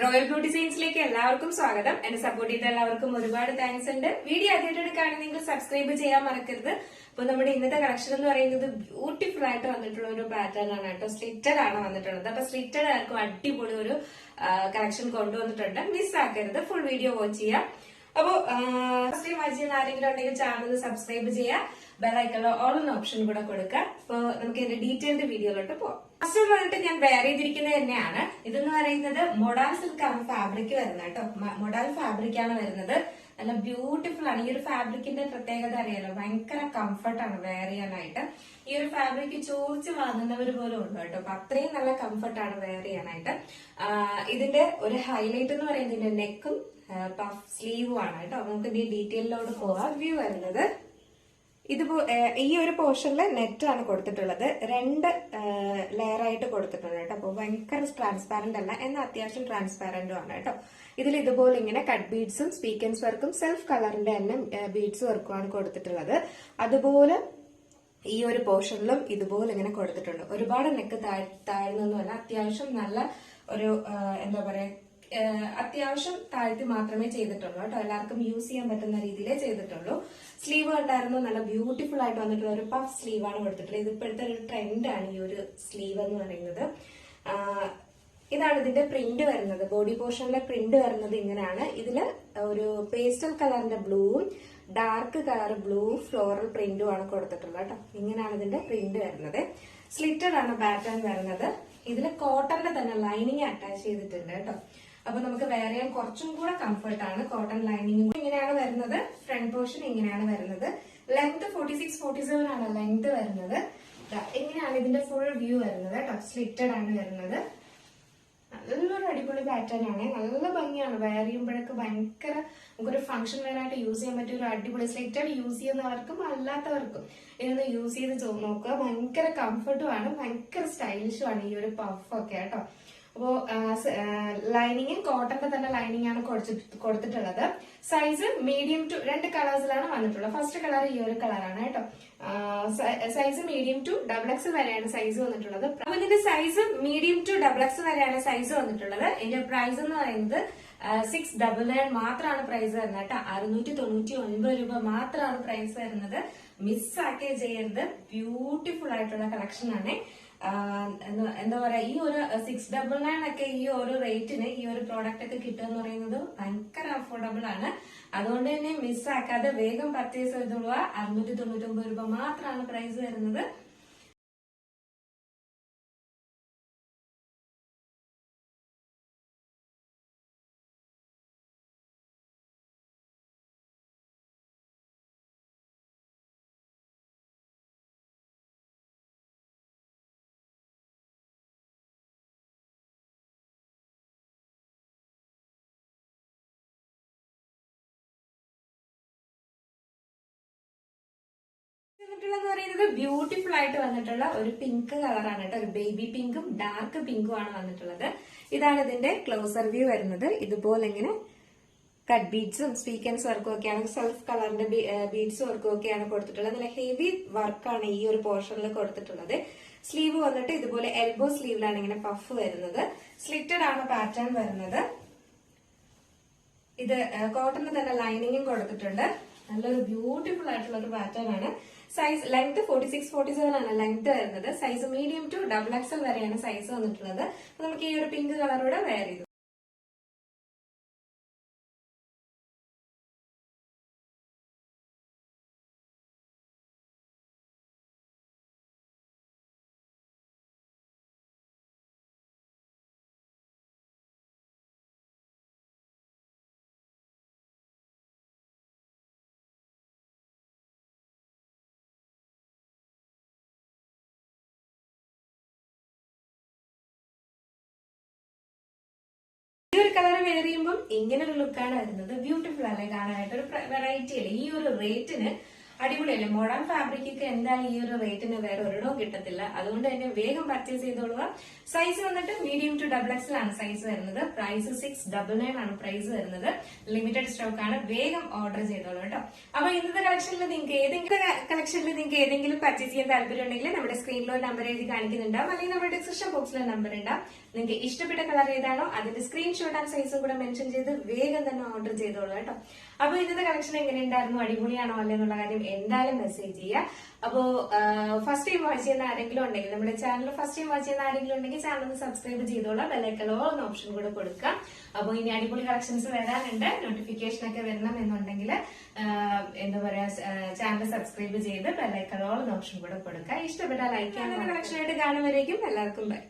Royal beauty സയൻസിലേക്ക് എല്ലാവർക്കും സ്വാഗതം. എന്നെ സപ്പോർട്ട് ചെയ്ത എല്ലാവർക്കും ഒരുപാട് താങ്ക്സ് ഉണ്ട്. വീഡിയോ ആദ്യമായിട്ട് കാണുന്നെങ്കിൽ സബ്സ്ക്രൈബ് ചെയ്യാൻ മറക്കരുത്. അപ്പൊ നമ്മുടെ ഇന്നത്തെ കളക്ഷൻ എന്ന് പറയുന്നത് ബ്യൂട്ടിഫുൾ ആയിട്ട് വന്നിട്ടുള്ള ഒരു പാറ്റേൺ ആണ് കേട്ടോ. സ്ലിറ്റഡ് ആണ് വന്നിട്ടുള്ളത്. അപ്പൊ സ്ലിറ്റഡ് ആർക്കും അടിപൊളി ഒരു കളക്ഷൻ കൊണ്ടുവന്നിട്ടുണ്ട്. മിസ് ആക്കരുത്, ഫുൾ വീഡിയോ വാച്ച് ചെയ്യാം. അപ്പോ ഫസ്റ്റ് ടൈം വാച്ച് ചെയ്യുന്ന ആരെങ്കിലും ഉണ്ടെങ്കിൽ ചാനൽ സബ്സ്ക്രൈബ് ചെയ്യുക, ബെല്ലൈക്കണിൽ ഓൾ എന്ന ഓപ്ഷൻ കൂടെ കൊടുക്കുക. അപ്പൊ നമുക്ക് ഇതിന്റെ ഡീറ്റെയിൽഡ് വീഡിയോയിലോട്ട് പോവാം. ഫസ്റ്റ് പറഞ്ഞിട്ട് ഞാൻ വെയർ ചെയ്തിരിക്കുന്നത് തന്നെയാണ്. ഇതെന്ന് പറയുന്നത് മൊഡാൽ സിൽക്ക് ആണ് ഫാബ്രിക് വരുന്നത് കേട്ടോ. മൊഡാൽ ഫാബ്രിക് ആണ് വരുന്നത്. നല്ല ബ്യൂട്ടിഫുൾ ആണ്. ഈ ഒരു ഫാബ്രിക്കിന്റെ പ്രത്യേകത അറിയാലോ, ഭയങ്കര കംഫർട്ടാണ് വെയർ ചെയ്യാനായിട്ട്. ഈ ഒരു ഫാബ്രിക് ചോദിച്ച് വാങ്ങുന്നവർ പോലും ഉണ്ട് കേട്ടോ. അപ്പൊ അത്രയും നല്ല കംഫർട്ടാണ് വെയർ ചെയ്യാനായിട്ട്. ഇതിന്റെ ഒരു ഹൈലൈറ്റ് എന്ന് പറയുന്നത് ഇതിന്റെ നെക്കും പഫ് സ്ലീവും ആണ് കേട്ടോ. നമുക്ക് ഈ ഡീറ്റെയിലോട് പോവാം. വ്യൂ വരുന്നത് ഈ ഒരു പോർഷനിൽ നെറ്റ് ആണ് കൊടുത്തിട്ടുള്ളത്. 2 ലെയർ ആയിട്ട് കൊടുത്തിട്ടുണ്ട് കേട്ടോ. അപ്പൊ ഭയങ്കര ട്രാൻസ്പാരന്റ് അല്ല, എന്നാൽ അത്യാവശ്യം ട്രാൻസ്പാരന്റും ആണ് കേട്ടോ. ഇതിൽ ഇതുപോലെ ഇങ്ങനെ കട്ട് ബീഡ്സും സ്വീക്വൻസ് വർക്കും സെൽഫ് കളറിന്റെ തന്നെ ബീഡ്സ് വർക്കും ആണ് കൊടുത്തിട്ടുള്ളത്. അതുപോലെ ഈ ഒരു പോർഷനിലും ഇതുപോലെ ഇങ്ങനെ കൊടുത്തിട്ടുണ്ട്. ഒരുപാട് നെക്ക് താഴ്ന്നൊന്നുമല്ല, അത്യാവശ്യം നല്ല ഒരു എന്താ പറയാ, അത്യാവശ്യം താഴ്ത്തി മാത്രമേ ചെയ്തിട്ടുള്ളൂ കേട്ടോ. എല്ലാവർക്കും യൂസ് ചെയ്യാൻ പറ്റുന്ന രീതിയിലേ ചെയ്തിട്ടുള്ളൂ. സ്ലീവ് ഉണ്ടായിരുന്നു, നല്ല ബ്യൂട്ടിഫുൾ ആയിട്ട് വന്നിട്ടുള്ള ഒരു പഫ് സ്ലീവ് ആണ് കൊടുത്തിട്ടുള്ളത്. ഇത് ഇപ്പോഴത്തെ ഒരു ട്രെൻഡാണ് ഈ ഒരു സ്ലീവ് എന്ന് പറയുന്നത്. ഇതാണ് ഇതിന്റെ പ്രിന്റ് വരുന്നത്. ബോഡി പോർഷനിലെ പ്രിന്റ് വരുന്നത് ഇങ്ങനെയാണ്. ഇതില് ഒരു പേസ്റ്റൽ കളറിന്റെ ബ്ലൂവും ഡാർക്ക് കളർ ബ്ലൂ ഫ്ലോറൽ പ്രിന്റും ആണ് കൊടുത്തിട്ടുള്ളത് കേട്ടോ. ഇങ്ങനെയാണ് ഇതിന്റെ പ്രിന്റ് വരുന്നത്. സ്ലിറ്റഡ് ആണ് പാറ്റേൺ വരുന്നത്. ഇതില് കോട്ടന്റെ തന്നെ ലൈനിങ് അറ്റാച്ച് ചെയ്തിട്ടുണ്ട് കേട്ടോ. അപ്പൊ നമുക്ക് വെയർ ചെയ്യാൻ കുറച്ചും കൂടെ കംഫർട്ടാണ്. കോട്ടൺ ലൈനിങ് ഇങ്ങനെയാണ് വരുന്നത്. ഫ്രണ്ട് പോർഷൻ ഇങ്ങനെയാണ് വരുന്നത്. ലെങ്ത് 46-47 ആണ് ലെങ്ത് വരുന്നത്. ഇങ്ങനെയാണ് ഇതിന്റെ ഫുൾ വ്യൂ വരുന്നത് കേട്ടോ. സ്ലിറ്റഡ് ആണ് വരുന്നത്. നല്ലൊരു അടിപൊളി പാറ്റേൺ ആണ്. നല്ല ഭംഗിയാണ് വെയർ ചെയ്യുമ്പോഴൊക്കെ. ഭയങ്കര നമുക്കൊരു ഫംഗ്ഷൻ വെയർ ആയിട്ട് യൂസ് ചെയ്യാൻ പറ്റിയ ഒരു അടിപൊളി സ്ലിറ്റഡ് യൂസ് ചെയ്യുന്നവർക്കും അല്ലാത്തവർക്കും ഇതൊന്ന് യൂസ് ചെയ്ത് നോക്കുക. ഭയങ്കര കംഫർട്ടും ആണ്, ഭയങ്കര സ്റ്റൈലിഷും ആണ് ഈ ഒരു പഫ് ഒക്കെ കേട്ടോ. അപ്പോ ലൈനിങ് കോട്ടന്റെ തന്നെ ലൈനിങ് ആണ് കൊടുത്തിട്ടുള്ളത്. സൈസ് മീഡിയം ടു 2 കളേഴ്സിലാണ് വന്നിട്ടുള്ളത്. ഫസ്റ്റ് കളർ ഈ ഒരു കളറാണ് കേട്ടോ. സൈസ് മീഡിയം ടു XXL വരെയാണ് സൈസ് വന്നിട്ടുള്ളത്. അപ്പൊ ഇതിന്റെ സൈസ് മീഡിയം ടു XXL വരെയാണ് സൈസ് വന്നിട്ടുള്ളത്. ഇതിന്റെ പ്രൈസ് എന്ന് പറയുന്നത് 699 മാത്രമാണ് പ്രൈസ് വരുന്നത് കേട്ടോ. 699 രൂപ മാത്രമാണ് പ്രൈസ് വരുന്നത്. മിസ്സാക്കേ ചെയ്യരുത്. ബ്യൂട്ടിഫുൾ ആയിട്ടുള്ള കളക്ഷൻ ആണ്. എന്താ പറയാ, ഈ ഒരു 699 ഒക്കെ ഈ ഒരു റേറ്റിന് ഈ ഒരു പ്രോഡക്റ്റ് ഒക്കെ കിട്ടുക എന്ന് പറയുന്നത് ഭയങ്കര അഫോർഡബിൾ ആണ്. അതുകൊണ്ട് തന്നെ മിസ്സാക്കാതെ വേഗം പർച്ചേസ് ചെയ്തോളുക. 699 രൂപ മാത്രമാണ് പ്രൈസ് വരുന്നത്. എന്ന് പറയുന്നത് ബ്യൂട്ടിഫുൾ ആയിട്ട് വന്നിട്ടുള്ള ഒരു പിങ്ക് കളറാണ് കേട്ടോ. ഒരു ബേബി പിങ്കും ഡാർക്ക് പിങ്കും ആണ് വന്നിട്ടുള്ളത്. ഇതാണ് ഇതിന്റെ ക്ലോസർ വ്യൂ വരുന്നത്. ഇതുപോലെ ഇങ്ങനെ കട്ട് ബീഡ്സും സ്വീക്വൻസ് വർക്കും ഒക്കെയാണ്, സെൽഫ് കളറിന്റെ ബീഡ്സ് വർക്കും ഒക്കെയാണ് കൊടുത്തിട്ടുള്ളത്. നല്ല ഹെവി വർക്കാണ് ഈ ഒരു പോർഷനിൽ കൊടുത്തിട്ടുള്ളത്. സ്ലീവ് വന്നിട്ട് ഇതുപോലെ എൽബോ സ്ലീവിലാണ് ഇങ്ങനെ പഫ് വരുന്നത്. സ്ലിറ്റഡ് ആണ് പാറ്റേൺ വരുന്നത്. ഇത് കോട്ടന്റെ തന്നെ ലൈനിങ്ങും കൊടുത്തിട്ടുണ്ട്. നല്ലൊരു ബ്യൂട്ടിഫുൾ ആയിട്ടുള്ള ഒരു പാറ്റേൺ ആണ്. സൈസ് ലെങ്ത് 46-47 ആണ് ലെങ്ത് വരുന്നത്. സൈസ് മീഡിയം ടു XXL വരെയാണ് സൈസ് വന്നിട്ടുള്ളത്. നമുക്ക് ഈ ഒരു പിങ്ക് കളറോടെ വെയർ ചെയ്തു. ഈ ഒരു കളർ വെയർ ചെയ്യുമ്പോൾ ഇങ്ങനെ ഒരു ലുക്കാണ് വരുന്നത്. ബ്യൂട്ടിഫുൾ അല്ലേ കാണാനായിട്ട്? ഒരു വെറൈറ്റി അല്ലേ? ഈ ഒരു റേറ്റിന് അടിപൊളിയല്ലേ? മോഡേൺ ഫാബ്രിക് ഒക്കെ എന്തായാലും ഈ ഒരു റേറ്റിന് വേറെ ഒരിടവും കിട്ടത്തില്ല. അതുകൊണ്ട് തന്നെ വേഗം പർച്ചേസ് ചെയ്തോളുക. സൈസ് വന്നിട്ട് മീഡിയം ടു XXL ആണ് സൈസ് വരുന്നത്. പ്രൈസ് 699 ആണ് പ്രൈസ് വരുന്നത്. ലിമിറ്റഡ് സ്റ്റോക്ക് ആണ്. വേഗം ഓർഡർ ചെയ്തോളൂ കേട്ടോ. അപ്പൊ ഇന്നത്തെ കളക്ഷനിൽ നിങ്ങൾക്ക് ഏതെങ്കിലും പർച്ചേസ് ചെയ്യാൻ താല്പര്യം ഉണ്ടെങ്കിൽ നമ്മുടെ സ്ക്രീനിലോ നമ്പർ എഴുതി കാണിക്കുന്നുണ്ടാവും, അല്ലെങ്കിൽ നമ്മുടെ ഡിസ്ക്രിപ്ഷൻ ബോക്സിലെ നമ്പർ ഉണ്ടാവും. നിങ്ങൾക്ക് ഇഷ്ടപ്പെട്ട കളർ ഏതാണോ അതിന്റെ സ്ക്രീൻഷോട്ട് ആൻഡ് സൈസും കൂടെ മെൻഷൻ ചെയ്ത് വേഗം തന്നെ ഓർഡർ ചെയ്തോളൂ കേട്ടോ. അപ്പൊ ഇന്നത്തെ കളക്ഷൻ എങ്ങനെയുണ്ടായിരുന്നു, അടിപൊളിയാണോ അല്ലേ എന്നുള്ള കാര്യം എന്തായാലും മെസ്സേജ് ചെയ്യുക. അപ്പോ ഫസ്റ്റ് ടൈം വാച്ച് ചെയ്യുന്ന ആരെങ്കിലും ഉണ്ടെങ്കിൽ, നമ്മുടെ ചാനൽ ഫസ്റ്റ് ടൈം വാച്ച് ചെയ്യുന്ന ആരെങ്കിലും ഉണ്ടെങ്കിൽ ചാനൽ ഒന്ന് സബ്സ്ക്രൈബ് ചെയ്തോളാം, ബെല്ലൈക്കണോ എന്ന ഓപ്ഷൻ കൂടെ കൊടുക്കുക. അപ്പൊ ഇനി അടിപൊളി കളക്ഷൻസ് വരാനുണ്ട്, നോട്ടിഫിക്കേഷൻ ഒക്കെ വരണം എന്നുണ്ടെങ്കിൽ എന്താ പറയാ ചാനൽ സബ്സ്ക്രൈബ് ചെയ്ത് ബെല്ലൈക്കണോ എന്ന ഓപ്ഷൻ കൂടെ കൊടുക്കുക. ഇഷ്ടപ്പെട്ട ലൈക്ക് ചെയ്യാൻ കളക്ഷൻ ആയിട്ട് കാണുമ്പോഴേക്കും എല്ലാവർക്കും ബൈ.